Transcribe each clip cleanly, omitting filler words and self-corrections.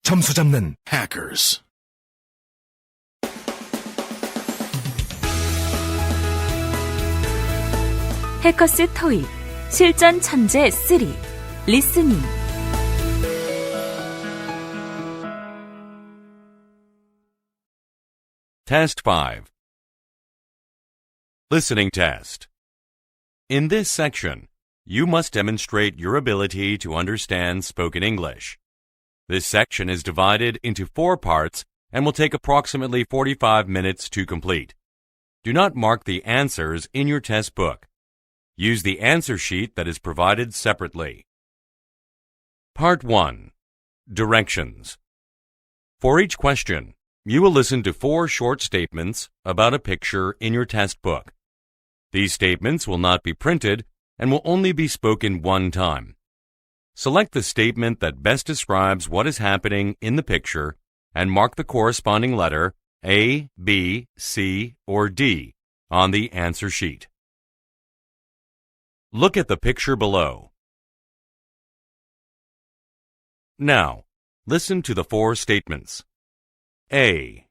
점수 잡는 hackers. 해커스 토익 실전 천재 3 리스닝 Test 5. Listening test. In this section, you must demonstrate your ability to understand spoken English. This section is divided into 4 parts and will take approximately 45 minutes to complete. Do not mark the answers in your test book. Use the answer sheet that is provided separately. Part 1. Directions. For each question, you will listen to 4 short statements about a picture in your test book. These statements will not be printed and will only be spoken one time. Select the statement that best describes what is happening in the picture and mark the corresponding letter A, B, C, or D on the answer sheet. Look at the picture below. Now, listen to the 4 statements. A.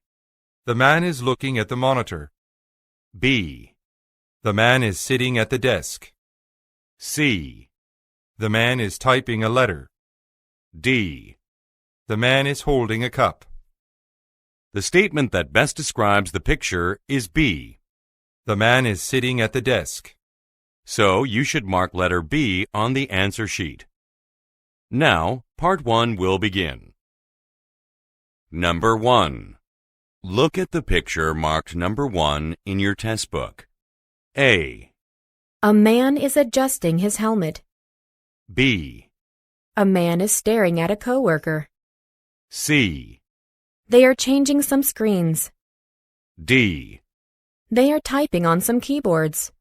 The man is looking at the monitor. B. The man is sitting at the desk. C. The man is typing a letter. D. The man is holding a cup. The statement that best describes the picture is B. The man is sitting at the desk. So you should mark letter B on the answer sheet. Now, part 1 will begin. Number 1. Look at the picture marked number 1 in your test book. A. A man is adjusting his helmet. B. A man is staring at a coworker. C. They are changing some screens. D. They are typing on some keyboards.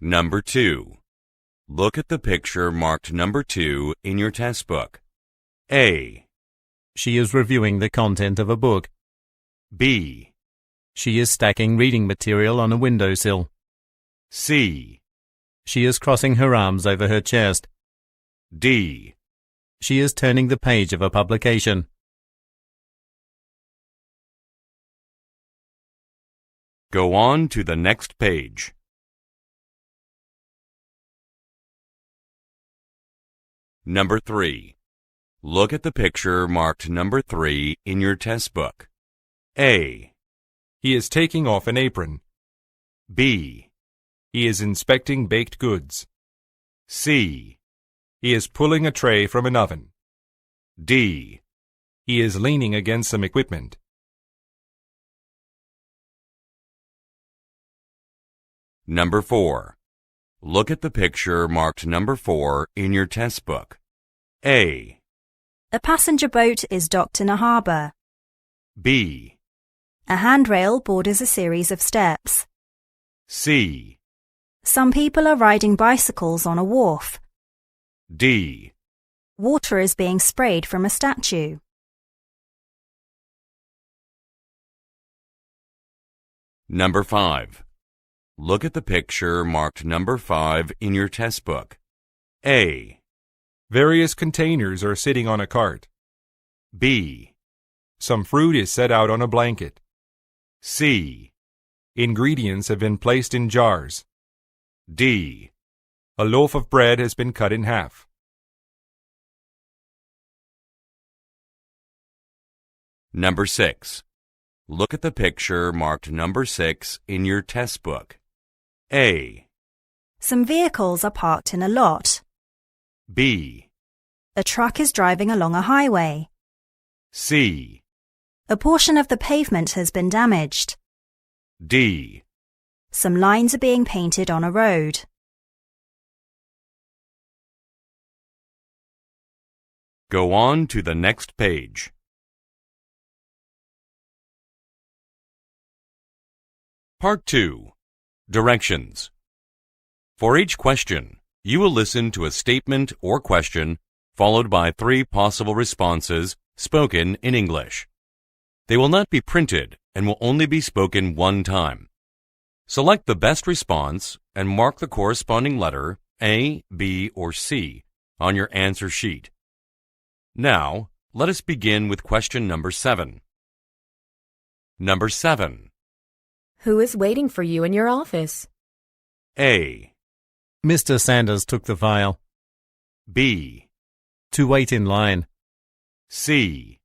Number 2. Look at the picture marked number 2 in your test book. A. She is reviewing the content of a book. B. She is stacking reading material on a windowsill. C. She is crossing her arms over her chest. D. She is turning the page of a publication. Go on to the next page. Number 3. Look at the picture marked number 3 in your test book. A. He is taking off an apron. B. He is inspecting baked goods. C. He is pulling a tray from an oven. D. He is leaning against some equipment. Number 4. Look at the picture marked number 4 in your test book. A. A passenger boat is docked in a harbour. B. A handrail borders a series of steps. C. Some people are riding bicycles on a wharf. D. Water is being sprayed from a statue. Number 5. Look at the picture marked number 5 in your test book. A. Various containers are sitting on a cart. B. Some fruit is set out on a blanket. C. Ingredients have been placed in jars. D. A loaf of bread has been cut in half. Number 6. Look at the picture marked number 6 in your test book. A. Some vehicles are parked in a lot. B. A truck is driving along a highway. C. A portion of the pavement has been damaged. D. Some lines are being painted on a road. Go on to the next page. Part 2. Directions. For each question, you will listen to a statement or question followed by 3 possible responses spoken in English. They will not be printed and will only be spoken one time. Select the best response and mark the corresponding letter A, B, or C on your answer sheet. Now, let us begin with question number 7. Number 7. Who is waiting for you in your office? A. Mr. Sanders took the file. B. To wait in line. C.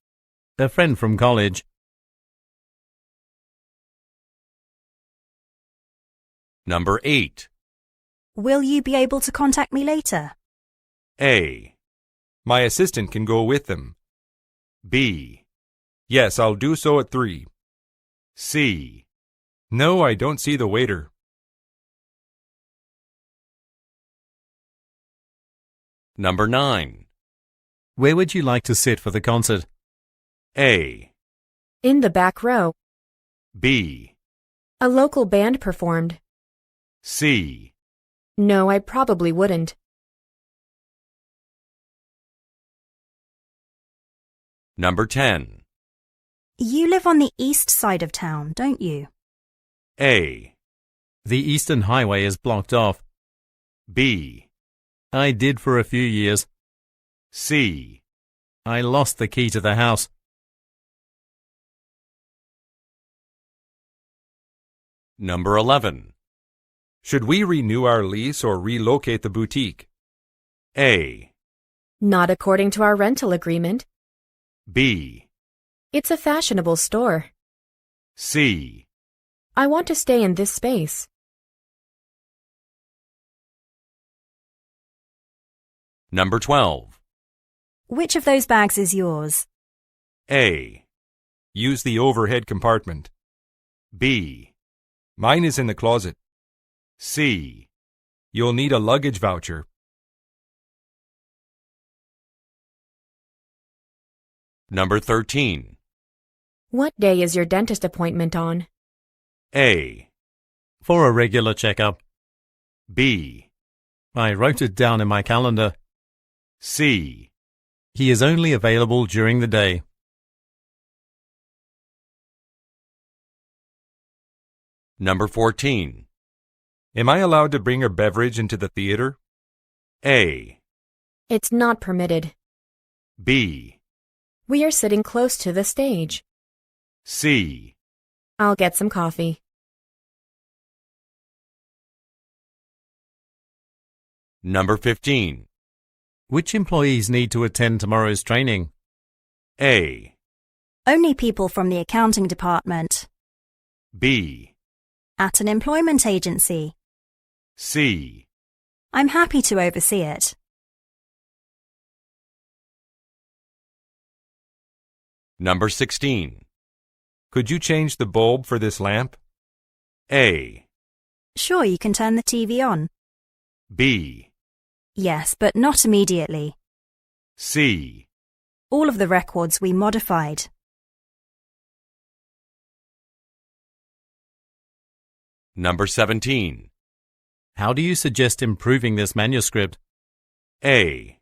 A friend from college. Number 8. Will you be able to contact me later? A. My assistant can go with them. B. Yes, I'll do so at 3. C. No, I don't see the waiter. Number 9. Where would you like to sit for the concert? A. In the back row. B. A local band performed. C. No, I probably wouldn't. Number 10. You live on the east side of town, don't you? A. The Eastern Highway is blocked off. B. I did for a few years. C. I lost the key to the house. Number 11. Should we renew our lease or relocate the boutique? A. Not according to our rental agreement. B. It's a fashionable store. C. I want to stay in this space. Number 12. Which of those bags is yours? A. Use the overhead compartment. B. Mine is in the closet. C. You'll need a luggage voucher. Number 13. What day is your dentist appointment on? A. For a regular checkup. B. I wrote it down in my calendar. C. He is only available during the day. Number 14. Am I allowed to bring a beverage into the theater? A. It's not permitted. B. We are sitting close to the stage. C. I'll get some coffee. Number 15. Which employees need to attend tomorrow's training? A. Only people from the accounting department. B. At an employment agency. C. I'm happy to oversee it. Number 16. Could you change the bulb for this lamp? A. Sure, you can turn the TV on. B. Yes, but not immediately. C. All of the records we modified. Number 17. How do you suggest improving this manuscript? A.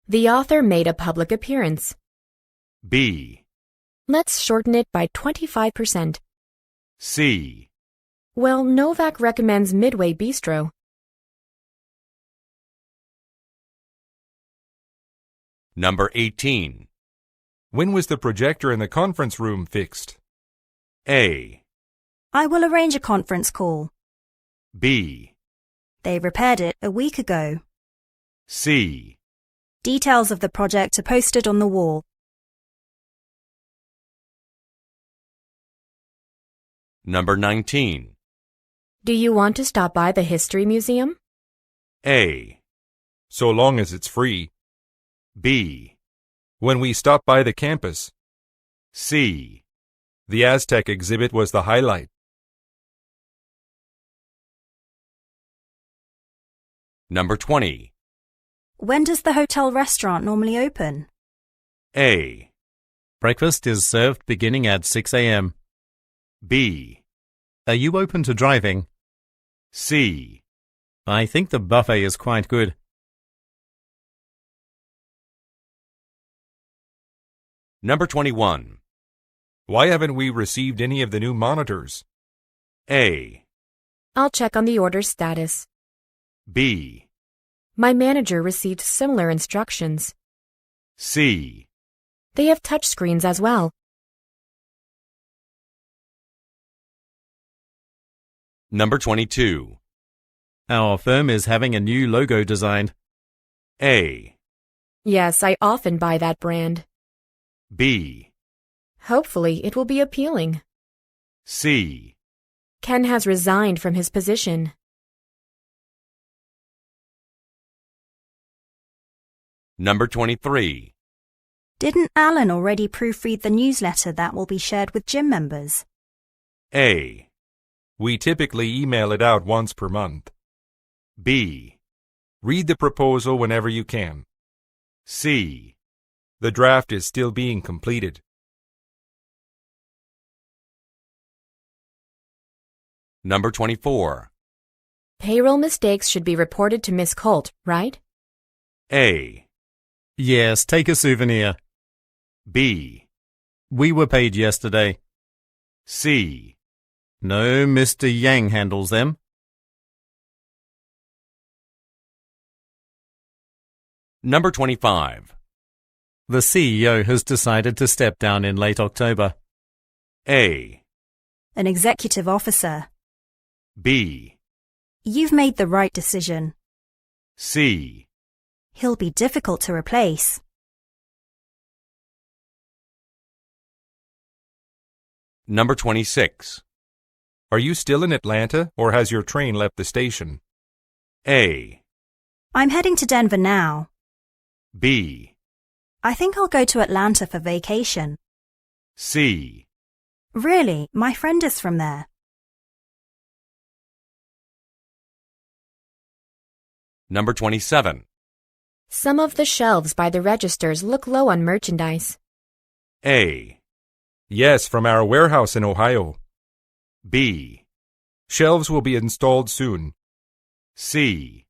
The author made a public appearance. B. Let's shorten it by 25%. C. Well, Novak recommends Midway Bistro. Number 18. When was the projector in the conference room fixed? A. I will arrange a conference call. B. They repaired it a week ago. C. Details of the project are posted on the wall. Number 19. Do you want to stop by the History Museum? A. So long as it's free. B. When we stopped by the campus. C. The Aztec exhibit was the highlight. Number 20. When does the hotel restaurant normally open? A. Breakfast is served beginning at 6 a.m. B. Are you open to driving? C. I think the buffet is quite good. Number 21. Why haven't we received any of the new monitors? A. I'll check on the order status. B. My manager received similar instructions. C. They have touchscreens as well. Number 22. Our firm is having a new logo designed. A. Yes, I often buy that brand. B. Hopefully, it will be appealing. C. Ken has resigned from his position. Number 23. Didn't Alan already proofread the newsletter that will be shared with gym members? A. We typically email it out once per month. B. Read the proposal whenever you can. C. The draft is still being completed. Number 24. Payroll mistakes should be reported to Miss Colt, right? A. Yes, take a souvenir. B. We were paid yesterday. C. No, Mr. Yang handles them. Number 25. The CEO has decided to step down in late October. A. An executive officer. B. You've made the right decision. C. He'll be difficult to replace. Number 26. Are you still in Atlanta, or has your train left the station? A. I'm heading to Denver now. B. I think I'll go to Atlanta for vacation. C. Really, my friend is from there. Number 27. Some of the shelves by the registers look low on merchandise. A. Yes, from our warehouse in Ohio. B. Shelves will be installed soon. C.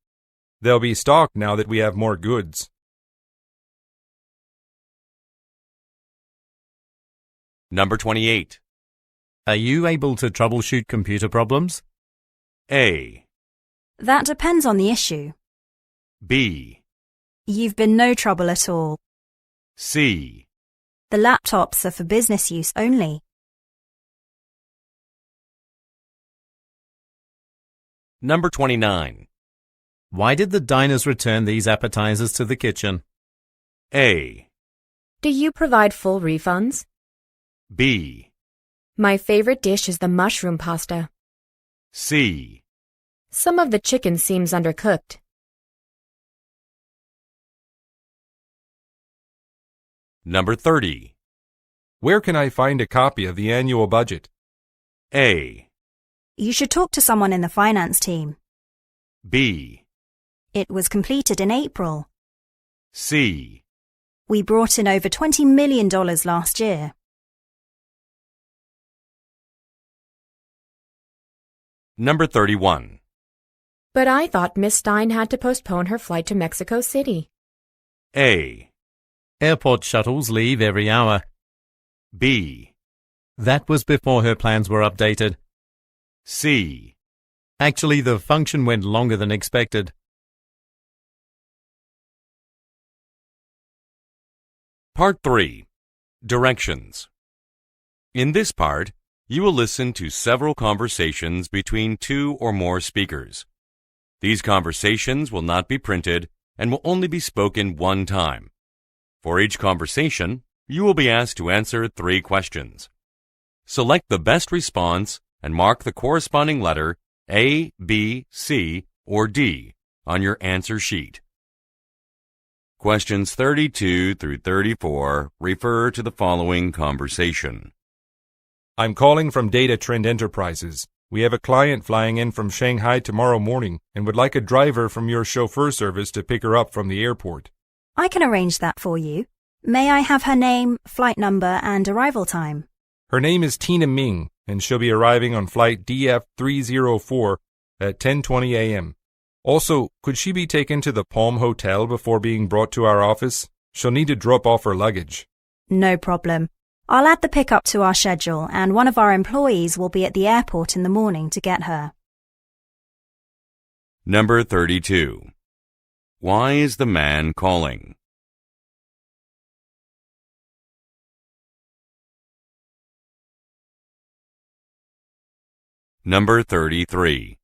They'll be stocked now that we have more goods. Number 28. Are you able to troubleshoot computer problems? A. That depends on the issue. B. You've been no trouble at all. C. The laptops are for business use only. Number 29. Why did the diners return these appetizers to the kitchen? A. Do you provide full refunds? B. My favorite dish is the mushroom pasta. C. Some of the chicken seems undercooked. Number 30. Where can I find a copy of the annual budget? A. You should talk to someone in the finance team. B. It was completed in April. C. We brought in over $20 million last year. Number 31. But I thought Miss Stein had to postpone her flight to Mexico City. A. Airport shuttles leave every hour. B. That was before her plans were updated. C. Actually, the function went longer than expected. Part 3. Directions. In this part, you will listen to several conversations between two or more speakers. These conversations will not be printed and will only be spoken one time. For each conversation, you will be asked to answer 3 questions. Select the best response and mark the corresponding letter A, B, C, or D on your answer sheet. Questions 32 through 34 refer to the following conversation. I'm calling from Data Trend Enterprises. We have a client flying in from Shanghai tomorrow morning and would like a driver from your chauffeur service to pick her up from the airport. I can arrange that for you. May I have her name, flight number, and arrival time? Her name is Tina Ming, and she'll be arriving on flight DF304 at 10:20 a.m. Also, could she be taken to the Palm Hotel before being brought to our office? She'll need to drop off her luggage. No problem. I'll add the pickup to our schedule, and one of our employees will be at the airport in the morning to get her. Number 32. Why is the man calling? Number 33.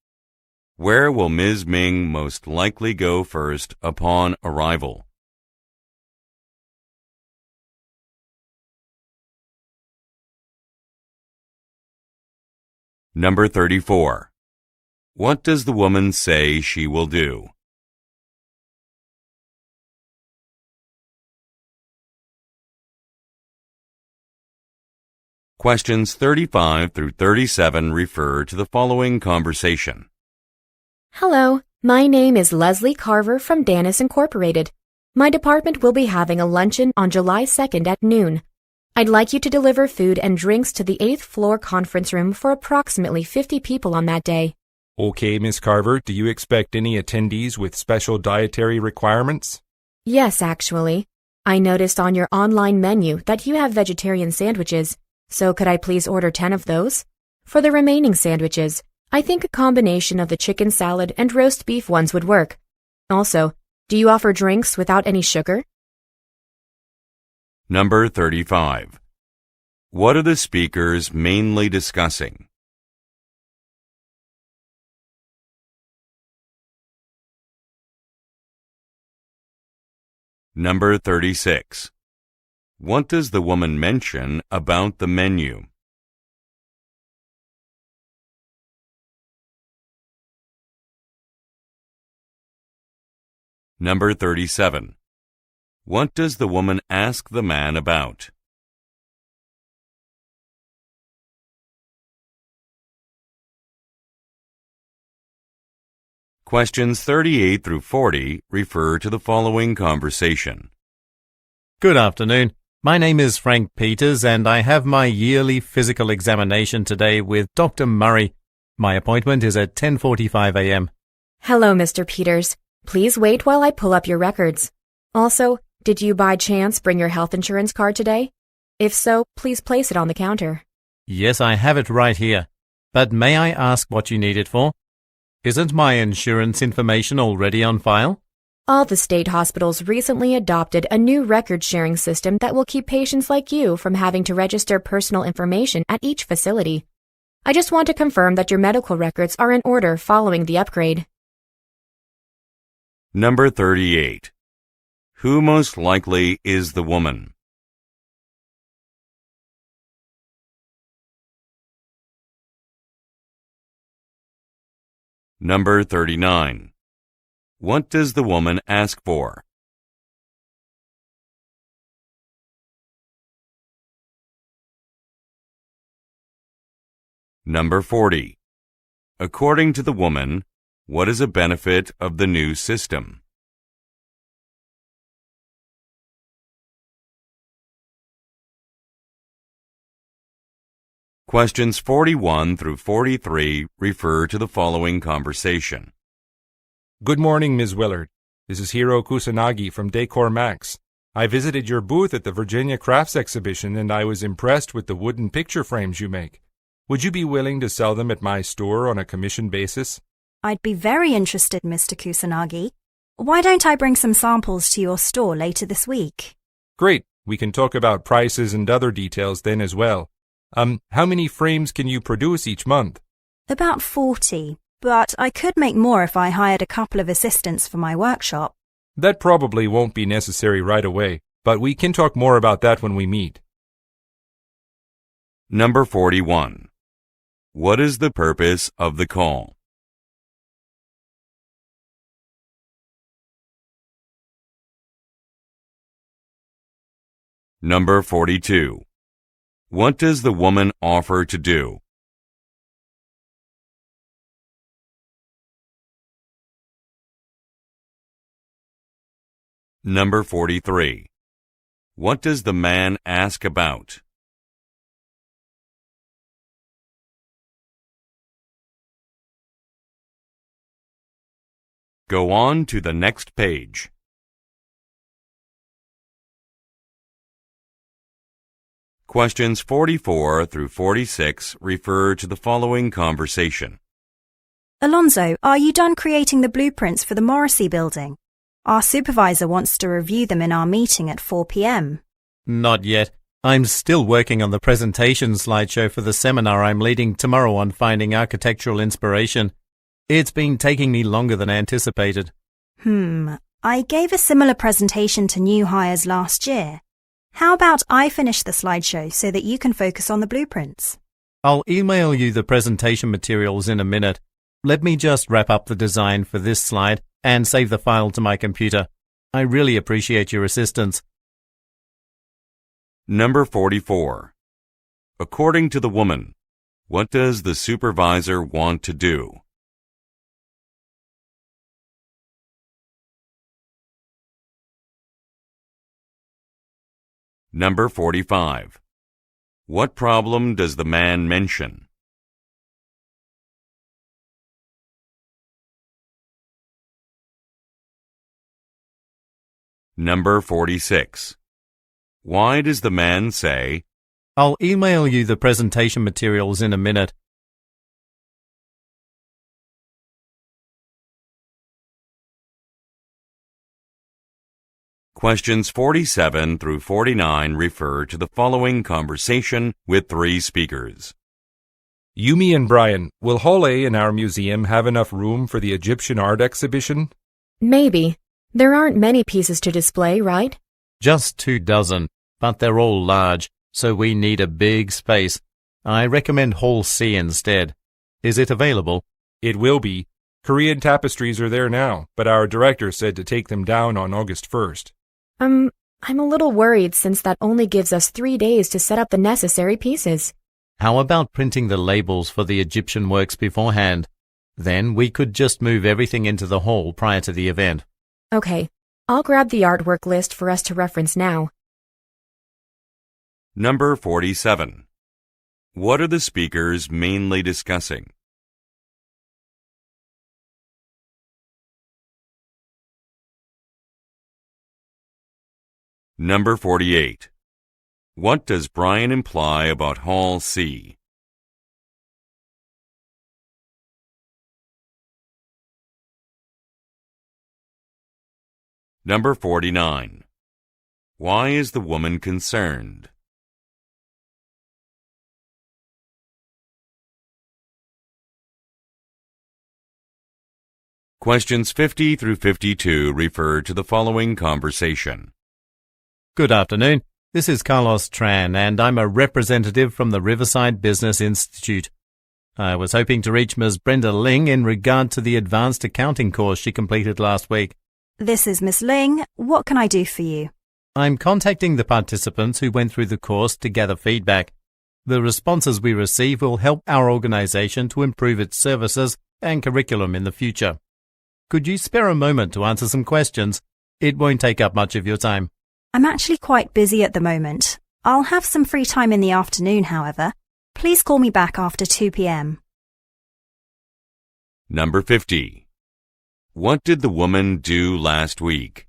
Where will Ms. Ming most likely go first upon arrival? Number 34. What does the woman say she will do? Questions 35 through 37 refer to the following conversation. Hello, my name is Leslie Carver from Danis Incorporated. My department will be having a luncheon on July 2nd at noon. I'd like you to deliver food and drinks to the 8th floor conference room for approximately 50 people on that day. Okay, Miss Carver, do you expect any attendees with special dietary requirements? Yes, actually. I noticed on your online menu that you have vegetarian sandwiches, so could I please order 10 of those? For the remaining sandwiches, I think a combination of the chicken salad and roast beef ones would work. Also, do you offer drinks without any sugar? Number 35. What are the speakers mainly discussing? Number 36. What does the woman mention about the menu? Number 37. What does the woman ask the man about? Questions 38 through 40 refer to the following conversation. Good afternoon. My name is Frank Peters and I have my yearly physical examination today with Dr. Murray. My appointment is at 10:45 a.m. Hello, Mr. Peters. Please wait while I pull up your records. Also, did you by chance bring your health insurance card today? If so, please place it on the counter. Yes, I have it right here. But may I ask what you need it for? Isn't my insurance information already on file? All the state hospitals recently adopted a new record-sharing system that will keep patients like you from having to register personal information at each facility. I just want to confirm that your medical records are in order following the upgrade. Number 38. Who most likely is the woman? Number 39. What does the woman ask for? Number 40. According to the woman, what is a benefit of the new system? Questions 41 through 43 refer to the following conversation. Good morning, Ms. Willard. This is Hiro Kusanagi from Decor Max. I visited your booth at the Virginia Crafts Exhibition and I was impressed with the wooden picture frames you make. Would you be willing to sell them at my store on a commission basis? I'd be very interested, Mr. Kusanagi. Why don't I bring some samples to your store later this week? Great. We can talk about prices and other details then as well. How many frames can you produce each month? About 40, but I could make more if I hired a couple of assistants for my workshop. That probably won't be necessary right away, but we can talk more about that when we meet. Number 41. What is the purpose of the call? Number 42. What does the woman offer to do? Number 43. What does the man ask about? Go on to the next page. Questions 44 through 46 refer to the following conversation. Alonzo, are you done creating the blueprints for the Morrissey building? Our supervisor wants to review them in our meeting at 4 p.m. Not yet. I'm still working on the presentation slideshow for the seminar I'm leading tomorrow on finding architectural inspiration. It's been taking me longer than anticipated. I gave a similar presentation to new hires last year. How about I finish the slideshow so that you can focus on the blueprints? I'll email you the presentation materials in a minute. Let me just wrap up the design for this slide and save the file to my computer. I really appreciate your assistance. Number 44. According to the woman, what does the supervisor want to do? Number 45. What problem does the man mention? Number 46. Why does the man say, I'll email you the presentation materials in a minute. Questions 47 through 49 refer to the following conversation with three speakers. Yumi and Brian, will Hall A in our museum have enough room for the Egyptian art exhibition? Maybe. There aren't many pieces to display, right? Just 24, but they're all large, so we need a big space. I recommend Hall C instead. Is it available? It will be. Korean tapestries are there now, but our director said to take them down on August 1st. I'm a little worried since that only gives us 3 days to set up the necessary pieces. How about printing the labels for the Egyptian works beforehand? Then we could just move everything into the hall prior to the event. Okay, I'll grab the artwork list for us to reference now. Number 47. What are the speakers mainly discussing? Number 48. What does Brian imply about Hall C? Number 49. Why is the woman concerned? Questions 50 through 52 refer to the following conversation. Good afternoon. This is Carlos Tran, and I'm a representative from the Riverside Business Institute. I was hoping to reach Ms. Brenda Ling in regard to the advanced accounting course she completed last week. This is Miss Ling. What can I do for you? I'm contacting the participants who went through the course to gather feedback. The responses we receive will help our organization to improve its services and curriculum in the future. Could you spare a moment to answer some questions? It won't take up much of your time. I'm actually quite busy at the moment. I'll have some free time in the afternoon, however. Please call me back after 2 p.m. Number 50. What did the woman do last week?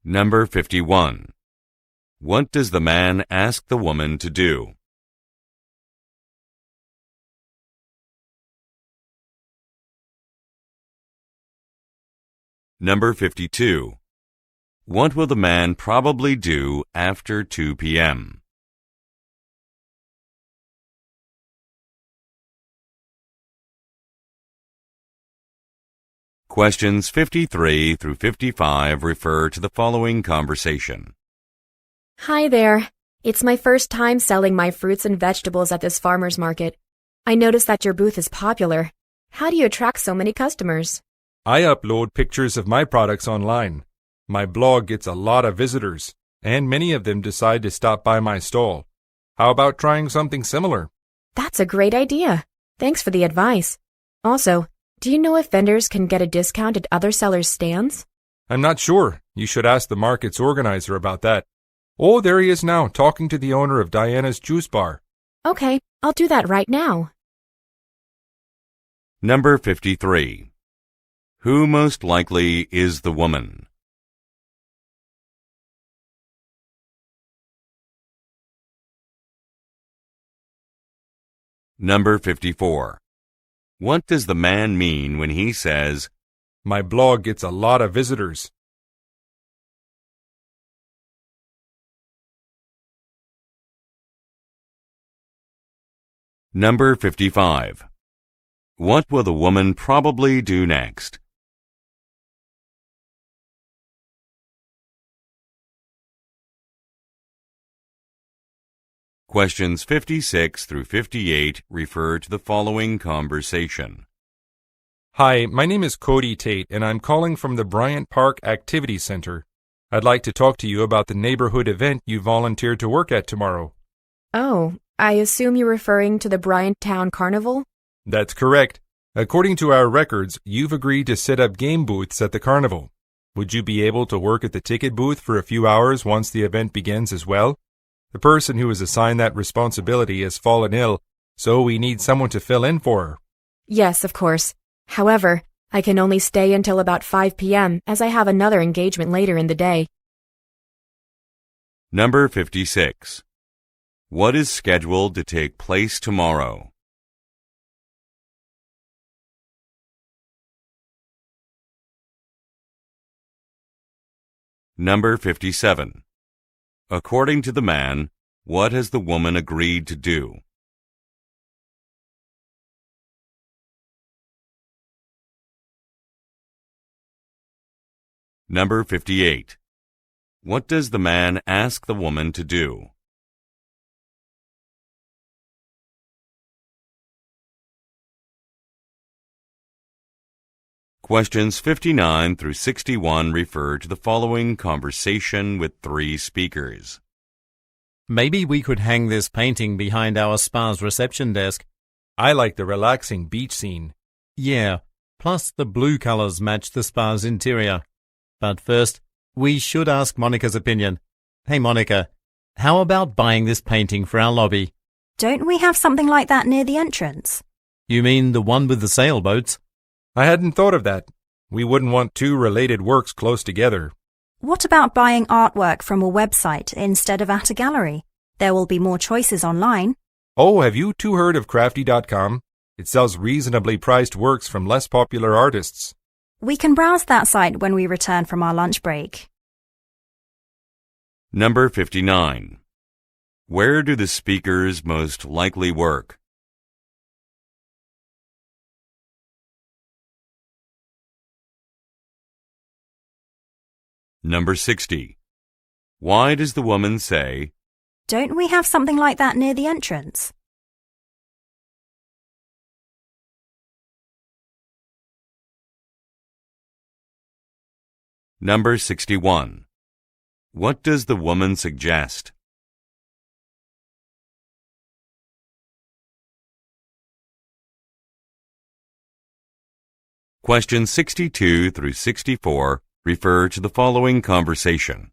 Number 51. What does the man ask the woman to do? Number 52. What will the man probably do after 2 p.m.? Questions 53 through 55 refer to the following conversation. Hi there. It's my first time selling my fruits and vegetables at this farmer's market. I noticed that your booth is popular. How do you attract so many customers? I upload pictures of my products online. My blog gets a lot of visitors, and many of them decide to stop by my stall. How about trying something similar? That's a great idea. Thanks for the advice. Also, do you know if vendors can get a discount at other sellers' stands? I'm not sure. You should ask the market's organizer about that. Oh, there he is now, talking to the owner of Diana's Juice Bar. Okay, I'll do that right now. Number 53. Who most likely is the woman? Number 54. What does the man mean when he says, My blog gets a lot of visitors? Number 55. What will the woman probably do next? Questions 56 through 58 refer to the following conversation. Hi, my name is Cody Tate, and I'm calling from the Bryant Park Activity Center. I'd like to talk to you about the neighborhood event you volunteered to work at tomorrow. Oh, I assume you're referring to the Bryant Town Carnival? That's correct. According to our records, you've agreed to set up game booths at the carnival. Would you be able to work at the ticket booth for a few hours once the event begins as well? The person who is assigned that responsibility has fallen ill, so we need someone to fill in for her. Yes, of course. However, I can only stay until about 5 p.m. as I have another engagement later in the day. Number 56. What is scheduled to take place tomorrow? Number 57. According to the man, what has the woman agreed to do? Number 58. What does the man ask the woman to do? Questions 59 through 61 refer to the following conversation with three speakers. Maybe we could hang this painting behind our spa's reception desk. I like the relaxing beach scene. Yeah, plus the blue colors match the spa's interior. But first, we should ask Monica's opinion. Hey Monica, how about buying this painting for our lobby? Don't we have something like that near the entrance? You mean the one with the sailboats? I hadn't thought of that. We wouldn't want two related works close together. What about buying artwork from a website instead of at a gallery? There will be more choices online. Oh, have you two heard of Crafty.com? It sells reasonably priced works from less popular artists. We can browse that site when we return from our lunch break. Number 59. Where do the speakers most likely work? Number 60. Why does the woman say, Don't we have something like that near the entrance? Number 61. What does the woman suggest? Questions 62 through 64 refer to the following conversation.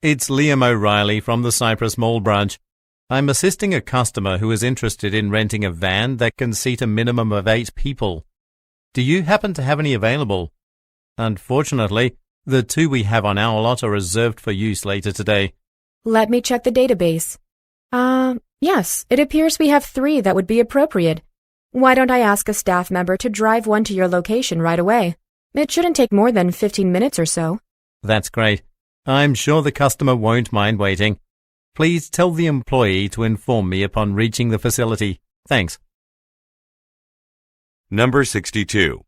It's Liam O'Reilly from the Cypress Mall branch. I'm assisting a customer who is interested in renting a van that can seat a minimum of 8 people. Do you happen to have any available? Unfortunately, the 2 we have on our lot are reserved for use later today. Let me check the database. Yes, it appears we have 3 that would be appropriate. Why don't I ask a staff member to drive one to your location right away? It shouldn't take more than 15 minutes or so. That's great. I'm sure the customer won't mind waiting. Please tell the employee to inform me upon reaching the facility. Thanks. Number 62.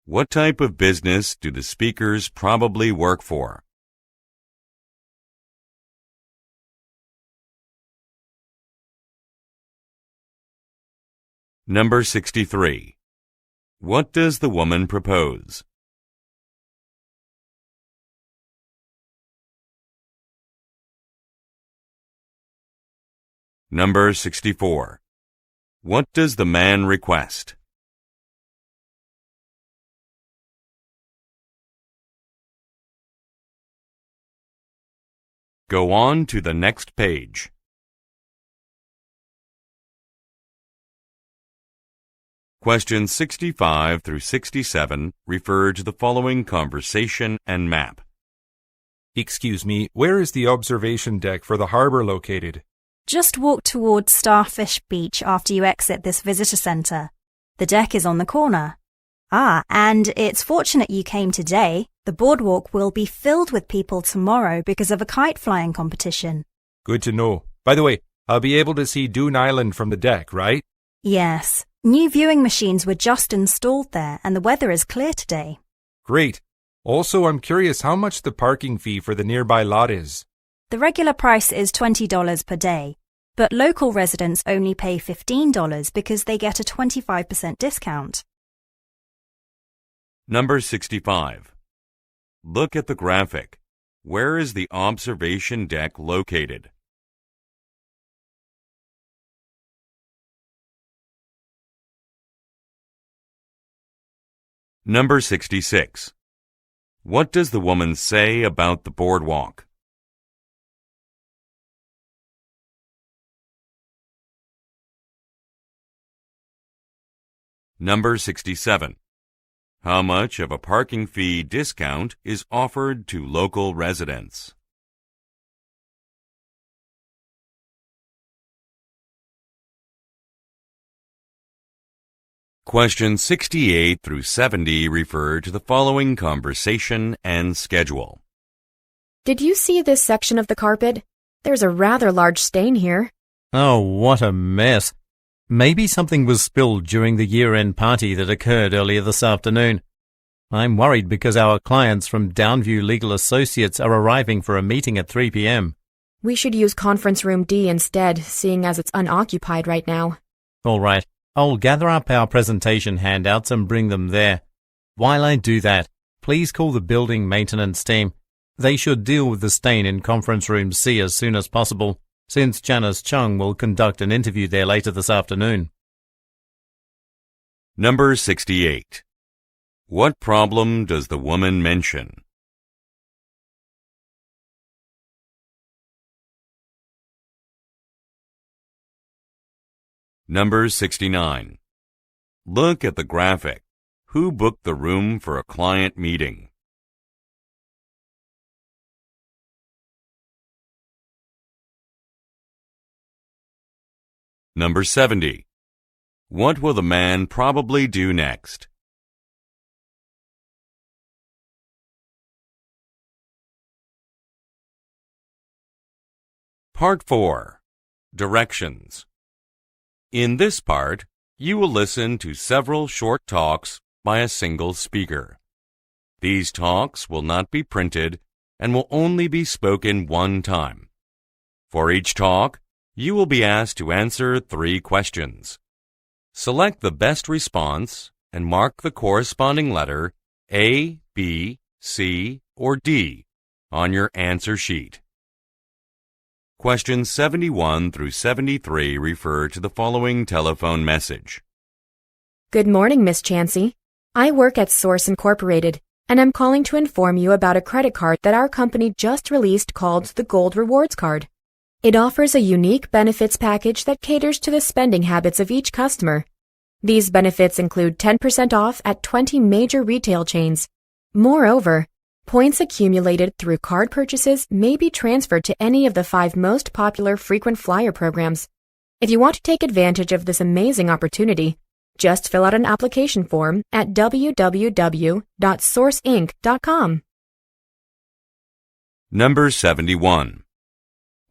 What type of business do the speakers probably work for? Number 63. What does the woman propose? Number 64. What does the man request? Go on to the next page. Questions 65 through 67 refer to the following conversation and map. Excuse me, where is the observation deck for the harbor located? Just walk towards Starfish Beach after you exit this visitor centre. The deck is on the corner. And it's fortunate you came today. The boardwalk will be filled with people tomorrow because of a kite flying competition. Good to know. By the way, I'll be able to see Dune Island from the deck, right? Yes. New viewing machines were just installed there and the weather is clear today. Great. Also, I'm curious how much the parking fee for the nearby lot is. The regular price is $20 per day, but local residents only pay $15 because they get a 25% discount. Number 65. Look at the graphic. Where is the observation deck located? Number 66. What does the woman say about the boardwalk? Number 67. How much of a parking fee discount is offered to local residents? Questions 68 through 70 refer to the following conversation and schedule. Did you see this section of the carpet? There's a rather large stain here. Oh, what a mess. Maybe something was spilled during the year-end party that occurred earlier this afternoon. I'm worried because our clients from Downview Legal Associates are arriving for a meeting at 3 p.m. We should use conference room D instead, seeing as it's unoccupied right now. All right, I'll gather up our presentation handouts and bring them there. While I do that, please call the building maintenance team. They should deal with the stain in conference room C as soon as possible, since Janice Chung will conduct an interview there later this afternoon. Number 68. What problem does the woman mention? Number 69. Look at the graphic. Who booked the room for a client meeting? Number 70. What will the man probably do next? Part 4. Directions. In this part, you will listen to several short talks by a single speaker. These talks will not be printed and will only be spoken one time. For each talk, you will be asked to answer 3 questions. Select the best response and mark the corresponding letter A, B, C, or D on your answer sheet. Questions 71 through 73 refer to the following telephone message. Good morning, Miss Chansey. I work at Source Incorporated, and I'm calling to inform you about a credit card that our company just released called the Gold Rewards Card. It offers a unique benefits package that caters to the spending habits of each customer. These benefits include 10% off at 20 major retail chains. Moreover, points accumulated through card purchases may be transferred to any of the 5 most popular frequent flyer programs. If you want to take advantage of this amazing opportunity, just fill out an application form at www.sourceinc.com. Number 71.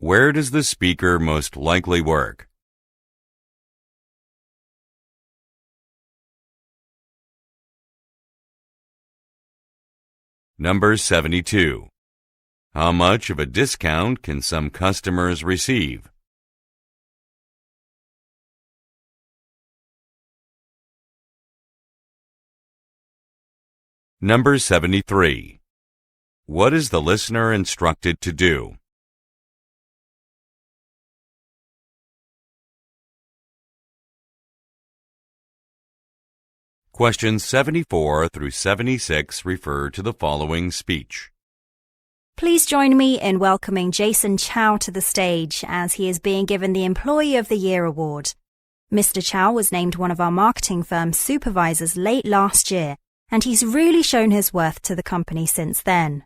Where does the speaker most likely work? Number 72. How much of a discount can some customers receive? Number 73. What is the listener instructed to do? Questions 74 through 76 refer to the following speech. Please join me in welcoming Jason Chow to the stage as he is being given the Employee of the Year award. Mr. Chow was named one of our marketing firm's supervisors late last year, and he's really shown his worth to the company since then.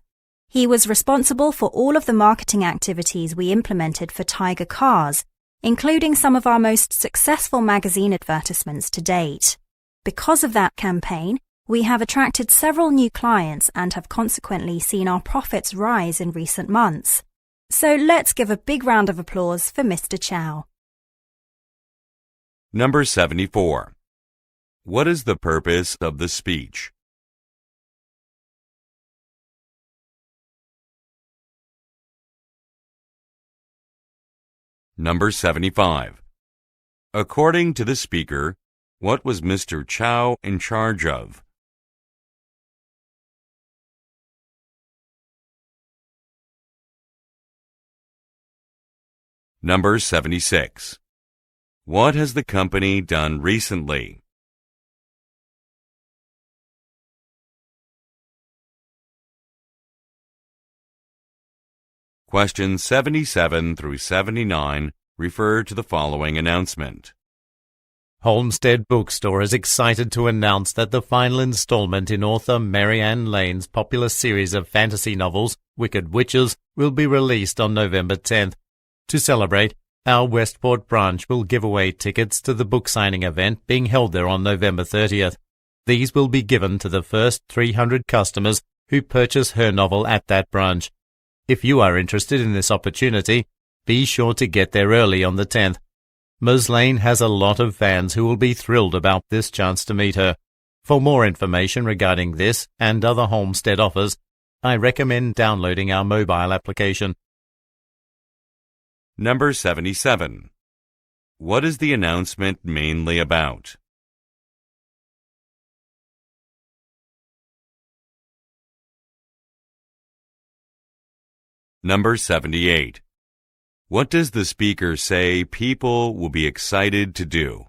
He was responsible for all of the marketing activities we implemented for Tiger Cars, including some of our most successful magazine advertisements to date. Because of that campaign, we have attracted several new clients and have consequently seen our profits rise in recent months. So let's give a big round of applause for Mr. Chow. Number 74. What is the purpose of the speech? Number 75. According to the speaker, what was Mr. Chow in charge of? Number 76. What has the company done recently? Questions 77 through 79 refer to the following announcement. Homestead Bookstore is excited to announce that the final installment in author Marianne Lane's popular series of fantasy novels, Wicked Witches, will be released on November 10th. To celebrate, our Westport branch will give away tickets to the book signing event being held there on November 30th. These will be given to the first 300 customers who purchase her novel at that branch. If you are interested in this opportunity, be sure to get there early on the 10th. Ms. Lane has a lot of fans who will be thrilled about this chance to meet her. For more information regarding this and other Homestead offers, I recommend downloading our mobile application. Number 77. What is the announcement mainly about? Number 78. What does the speaker say people will be excited to do?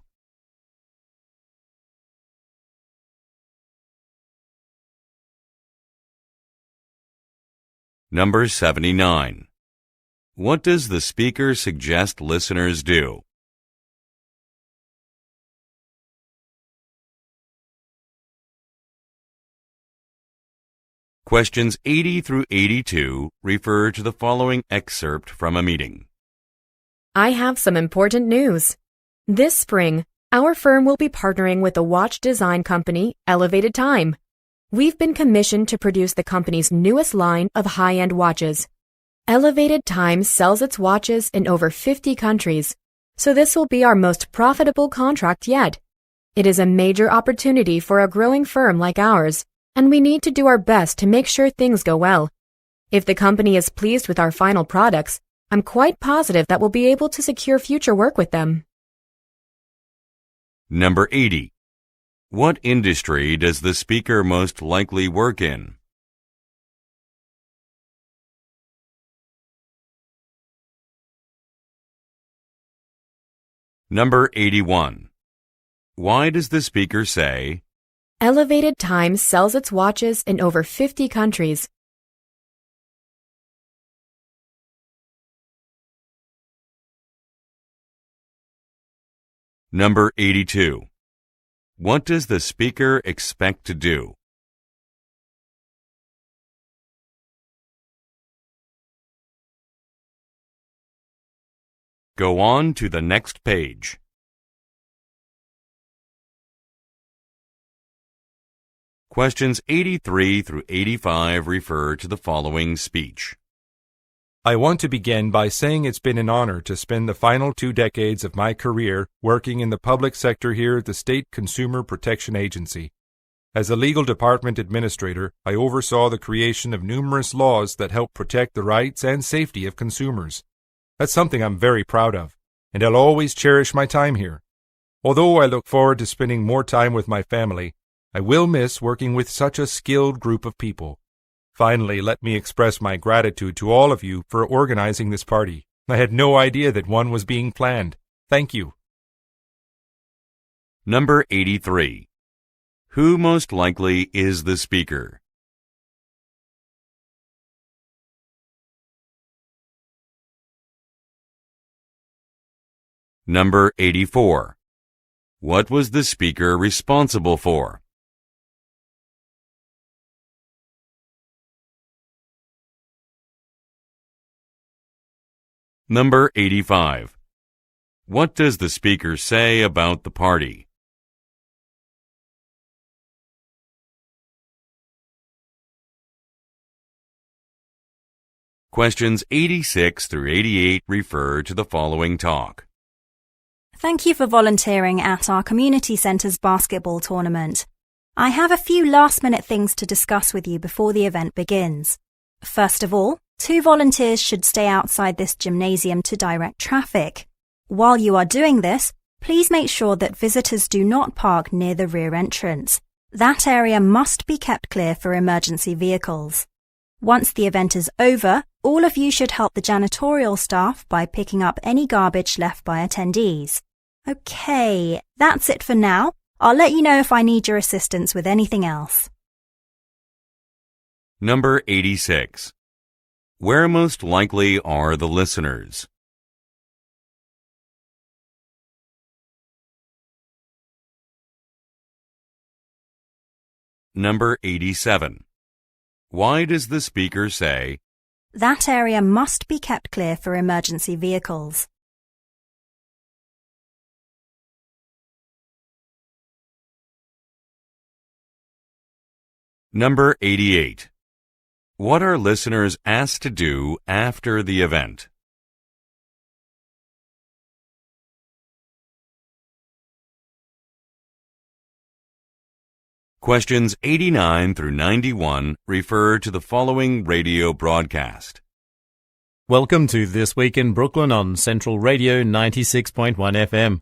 Number 79. What does the speaker suggest listeners do? Questions 80 through 82 refer to the following excerpt from a meeting. I have some important news. This spring, our firm will be partnering with the watch design company, Elevated Time. We've been commissioned to produce the company's newest line of high-end watches. Elevated Time sells its watches in over 50 countries, so this will be our most profitable contract yet. It is a major opportunity for a growing firm like ours, and we need to do our best to make sure things go well. If the company is pleased with our final products, I'm quite positive that we'll be able to secure future work with them. Number 80. What industry does the speaker most likely work in? Number 81. Why does the speaker say, Elevated Time sells its watches in over 50 countries. Number 82. What does the speaker expect to do? Go on to the next page. Questions 83 through 85 refer to the following speech. I want to begin by saying it's been an honor to spend the final 2 decades of my career working in the public sector here at the State Consumer Protection Agency. As a legal department administrator, I oversaw the creation of numerous laws that help protect the rights and safety of consumers. That's something I'm very proud of, and I'll always cherish my time here. Although I look forward to spending more time with my family, I will miss working with such a skilled group of people. Finally, let me express my gratitude to all of you for organizing this party. I had no idea that one was being planned. Thank you. Number 83. Who most likely is the speaker? Number 84. What was the speaker responsible for? Number 85. What does the speaker say about the party? Questions 86 through 88 refer to the following talk. Thank you for volunteering at our community centre's basketball tournament. I have a few last-minute things to discuss with you before the event begins. First of all, 2 volunteers should stay outside this gymnasium to direct traffic. While you are doing this, please make sure that visitors do not park near the rear entrance. That area must be kept clear for emergency vehicles. Once the event is over, all of you should help the janitorial staff by picking up any garbage left by attendees. Okay, that's it for now. I'll let you know if I need your assistance with anything else. Number 86. Where most likely are the listeners? Number 87. Why does the speaker say, That area must be kept clear for emergency vehicles? Number 88. What are listeners asked to do after the event? Questions 89 through 91 refer to the following radio broadcast. Welcome to This Week in Brooklyn on Central Radio 96.1 FM.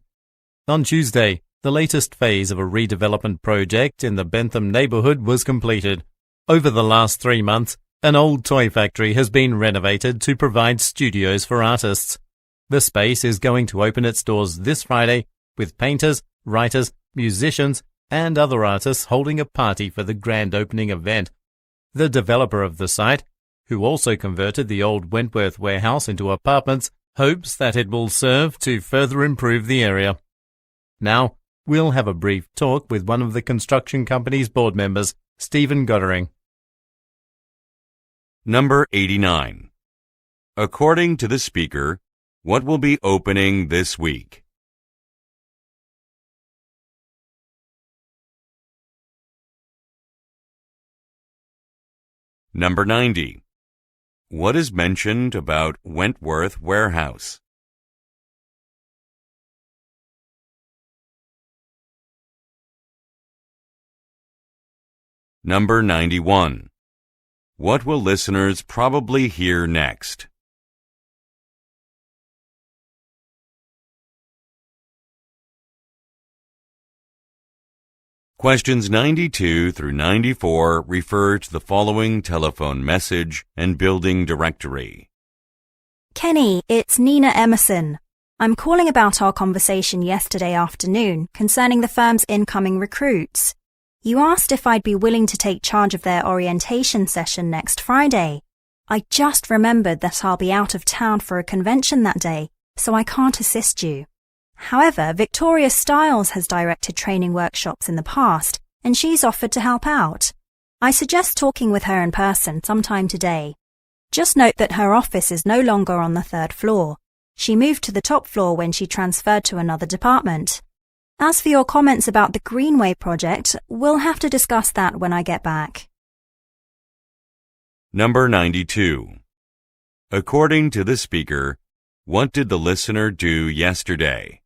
On Tuesday, the latest phase of a redevelopment project in the Bentham neighborhood was completed. Over the last 3 months, an old toy factory has been renovated to provide studios for artists. The space is going to open its doors this Friday with painters, writers, musicians, and other artists holding a party for the grand opening event. The developer of the site, who also converted the old Wentworth warehouse into apartments, hopes that it will serve to further improve the area. Now, we'll have a brief talk with one of the construction company's board members, Stephen Goddering. Number 89. According to the speaker, what will be opening this week? Number 90. What is mentioned about Wentworth Warehouse? Number 91. What will listeners probably hear next? Questions 92 through 94 refer to the following telephone message and building directory. Kenny, it's Nina Emerson. I'm calling about our conversation yesterday afternoon concerning the firm's incoming recruits. You asked if I'd be willing to take charge of their orientation session next Friday. I just remembered that I'll be out of town for a convention that day, so I can't assist you. However, Victoria Stiles has directed training workshops in the past, and she's offered to help out. I suggest talking with her in person sometime today. Just note that her office is no longer on the 3rd floor. She moved to the top floor when she transferred to another department. As for your comments about the Greenway project, we'll have to discuss that when I get back. Number 92. According to the speaker, what did the listener do yesterday?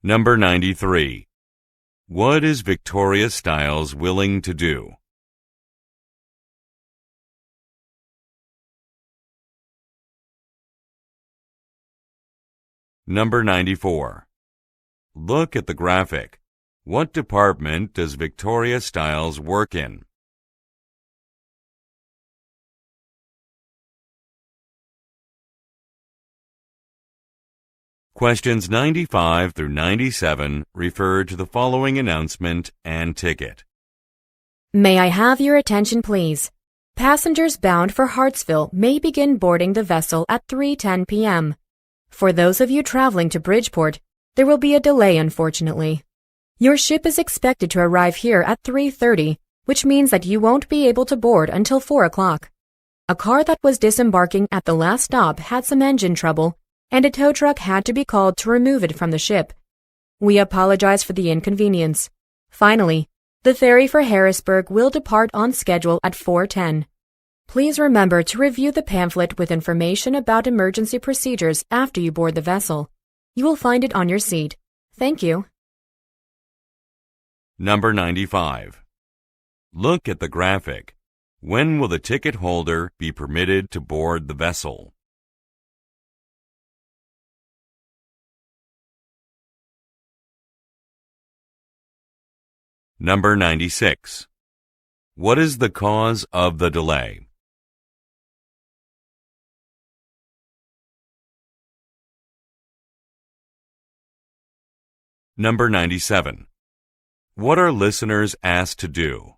Number 93. What is Victoria Stiles willing to do? Number 94. Look at the graphic. What department does Victoria Stiles work in? Questions 95 through 97 refer to the following announcement and ticket. May I have your attention, please? Passengers bound for Hartsville may begin boarding the vessel at 3:10 p.m. For those of you traveling to Bridgeport, there will be a delay, unfortunately. Your ship is expected to arrive here at 3:30, which means that you won't be able to board until 4 o'clock. A car that was disembarking at the last stop had some engine trouble, and a tow truck had to be called to remove it from the ship. We apologize for the inconvenience. Finally, the ferry for Harrisburg will depart on schedule at 4:10. Please remember to review the pamphlet with information about emergency procedures after you board the vessel. You will find it on your seat. Thank you. Number 95. Look at the graphic. When will the ticket holder be permitted to board the vessel? Number 96. What is the cause of the delay? Number 97. What are listeners asked to do?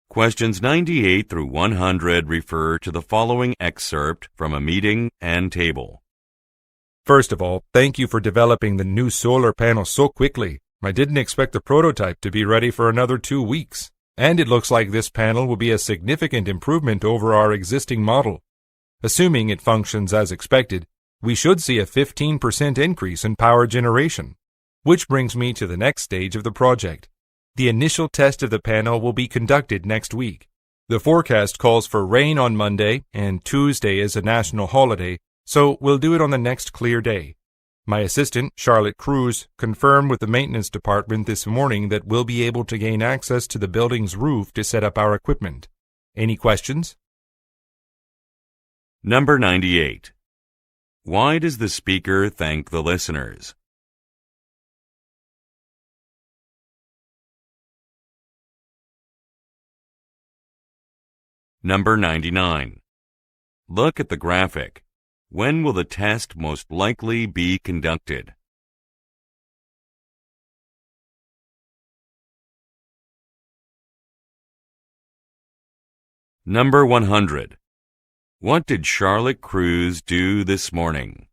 Questions 98 through 100 refer to the following excerpt from a meeting and table. First of all, thank you for developing the new solar panel so quickly. I didn't expect the prototype to be ready for another 2 weeks. And it looks like this panel will be a significant improvement over our existing model. Assuming it functions as expected, we should see a 15% increase in power generation. Which brings me to the next stage of the project. The initial test of the panel will be conducted next week. The forecast calls for rain on Monday, and Tuesday is a national holiday, so we'll do it on the next clear day. My assistant, Charlotte Cruz, confirmed with the maintenance department this morning that we'll be able to gain access to the building's roof to set up our equipment. Any questions? Number 98. Why does the speaker thank the listeners? Number 99. Look at the graphic. When will the test most likely be conducted? Number 100. What did Charlotte Cruz do this morning?